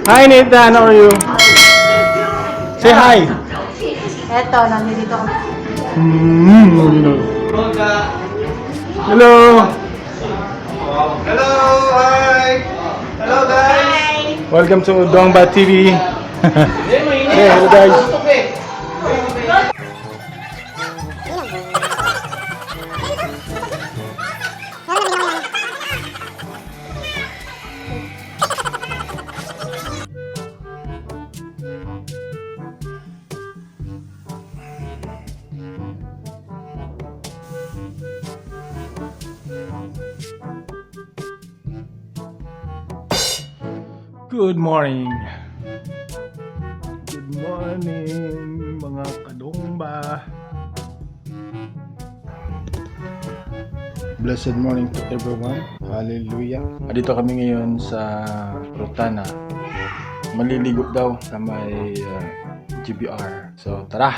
Hi Nathan, how are you? Say hi. Eto, nandito ako. Hello. Hello, hi! Hello guys! Welcome to Dongba TV. Hey, hello guys. Good morning. Good morning mga kadongba. Blessed morning to everyone. Hallelujah. Dito kami ngayon sa Rotana. Maliligo daw sa may GBR. So tara.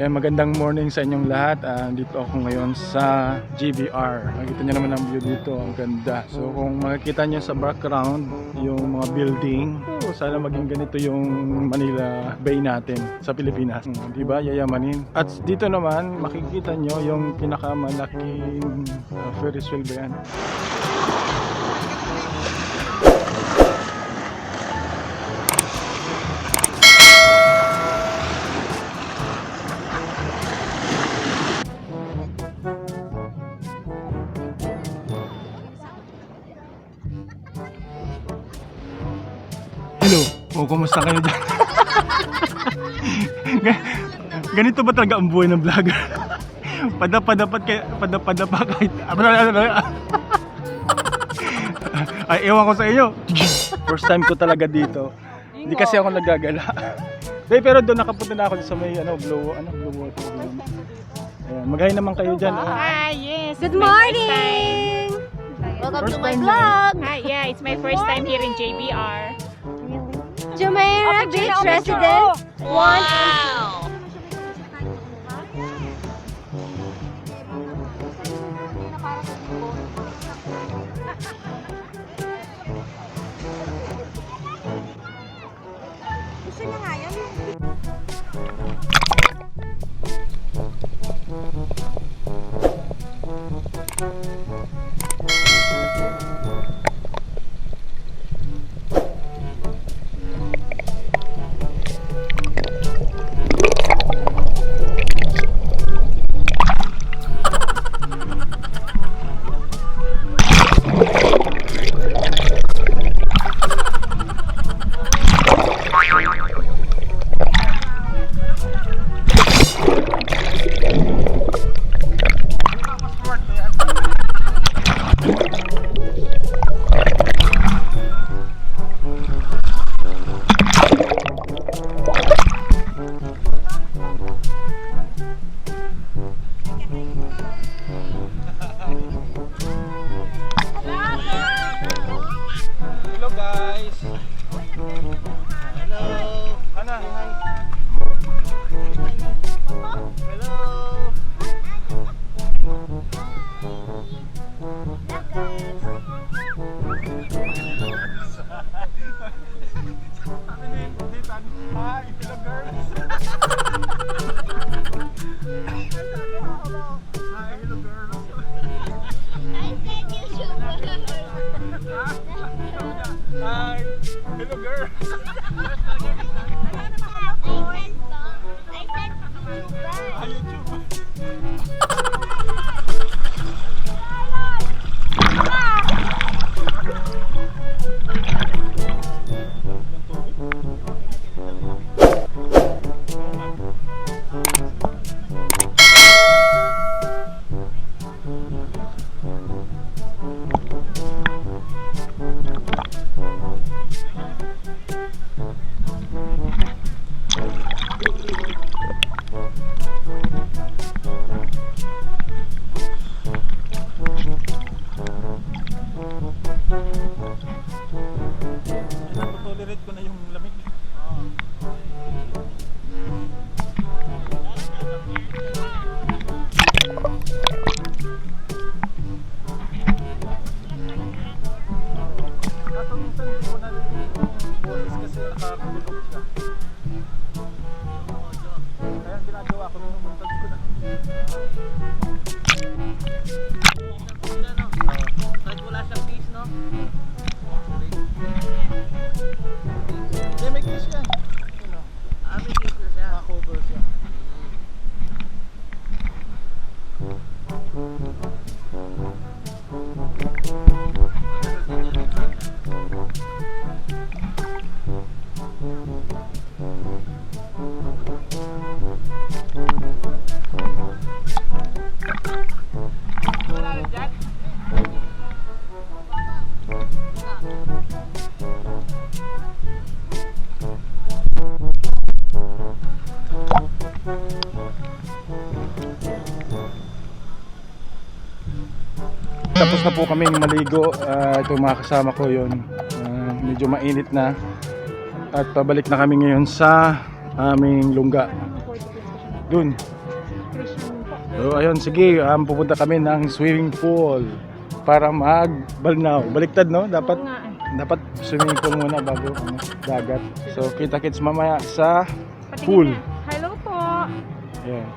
Magandang morning sa inyong lahat. Dito ako ngayon sa GBR. Makikita nyo naman ang view dito, ang ganda. So kung makikita nyo sa background yung mga building, sana maging ganito yung Manila Bay natin sa Pilipinas. Diba? Yayamanin. At dito naman makikita nyo yung pinakamalaking Ferris wheel ba yan? Hello, kumusta kayo dyan? Ganito ba talaga ang buhay ng vlogger? Padapa kahit ay ewan ko sa iyo. First time ko talaga dito. Hindi kasi ako nagagala. Pero doon nakapunta na ako sa may blow water. Ayan, mag-hi naman kayo dyan. Hi, yes. Good morning! Welcome to my vlog! Hi, yeah, it's my first time here in JBR. Jumeirah Beach Residence. Wow! Gusto niya nga yan. I said you should. Hi! Hello girl! Ah, YouTube! Tolerate ko na yung lamig. Kaso minsan hindi ko narinig yung boses kasi nakakulog siya. Kaya ang ginagawa ko, minumontage ko na. Kahit wala siyang piece, no? Hindi, may kiss yan. Yun o. May piece na siya. Naka-cover siya. Tapos na po kaming maligo. Ito mga kasama ko yun. Medyo mainit na. At pabalik na kami ngayon sa aming lungga. Dun. So ayun, sige. Pupunta kami ng swimming pool para magbalnaw. Baliktad, no? Dapat swimming pool muna bago dagat. So kita-kits mamaya sa pool. Hello po. Yeah.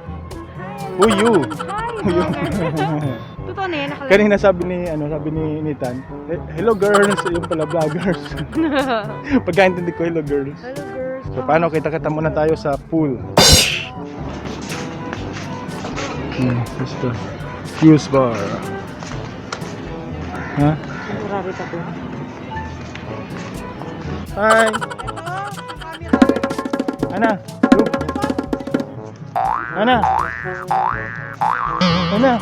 Who you? Hi, Who you? Totoo na yan. Kanina sabi ni Nitan, hello girls, yung pala vloggers. Pagkaintindi ko, hello girls. Hello girls. So paano, kita-kita muna tayo sa pool. Let's go. Fuse bar. Ha? Hi. Ana. Look. Ana. Ana.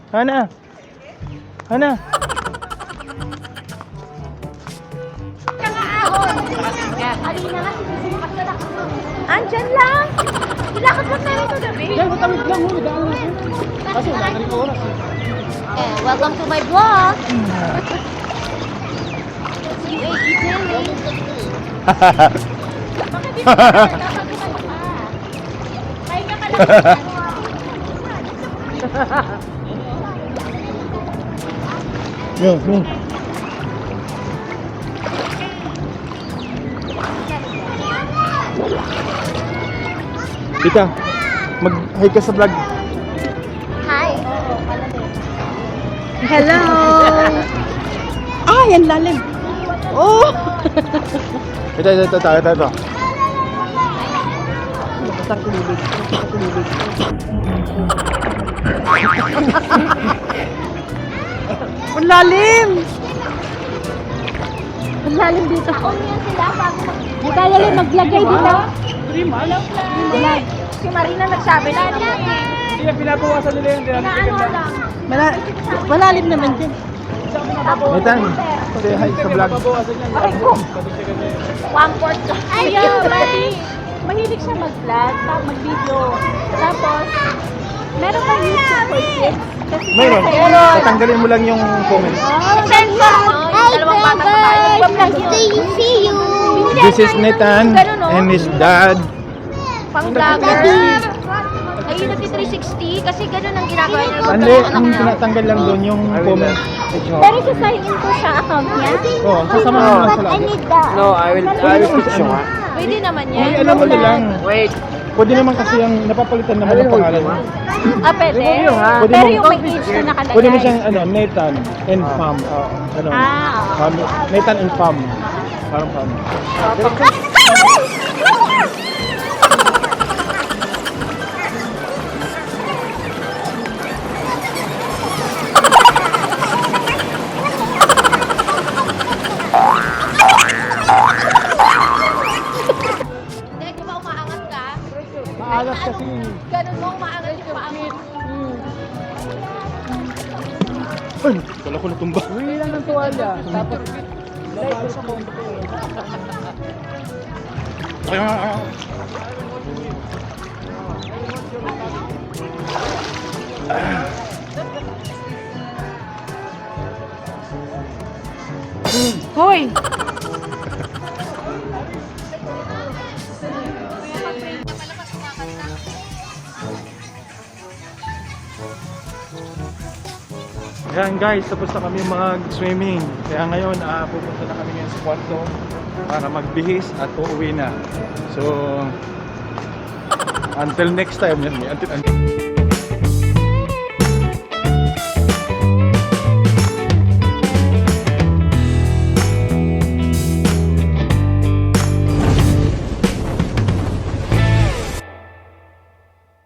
Ana. Ana. Andyan lang! Ilakad mo tayo ito gabi. Welcome to my vlog! It's UAE Daily. Bakit dito ka? Pahinga ka lang. Yo. Tita, mag-hi ka sa vlog. Hi! Hello. Ah, yan lalim. Oh. Ito. Ang lalim. Ang lalim dito. Ako niya sila bago Di kaya rin mag-vlogay dito. Hindi. Si Marina nagsabi na ano. Hindi, pinabawasan nila yung Ano lang. Malalim naman din. Nitan, say hi sa vlog. Ay ko. 1/4 lang. Ay, mahilig siya mag-vlog, mag-video. Tapos, meron kang YouTube for kids. Mayroon, tatanggalin mo lang yung comment. Dalawang bata pa tayo. See you. This is Nitan and his dad. Pang-vlogger. Ayun, nag-360 kasi ganun ang ginagawa niya. Hindi, ang tinatanggal lang doon yung comment. Pero sa-sign in ko sa account niya. Oo, sasama mo lang sa lagi. No, I will fix you. Pwede naman Ay, yan. alam mo lang. Wait. Pwede naman kasi yung napapalitan naman yung pangalan mo. Ah, pwede. Pwede Pero mo- yung may age na nakalagay. Pwede mo siyang ano, Nathan and Fam. Ano? Ah, Nathan and Fam. Parang Fam. Hindi, di ba umaangat ka? Maalas kasi. Ganun mo, umaangat yung paa mo. Ay, wala ko natumba. Uwi lang ng tuwalya. Tapos, Kaya, Hoy! Ayan guys, tapos na kami mag-swimming. Kaya ngayon, pupunta na kami ngayon sa kwarto para magbihis at uuwi na. So, until next time, until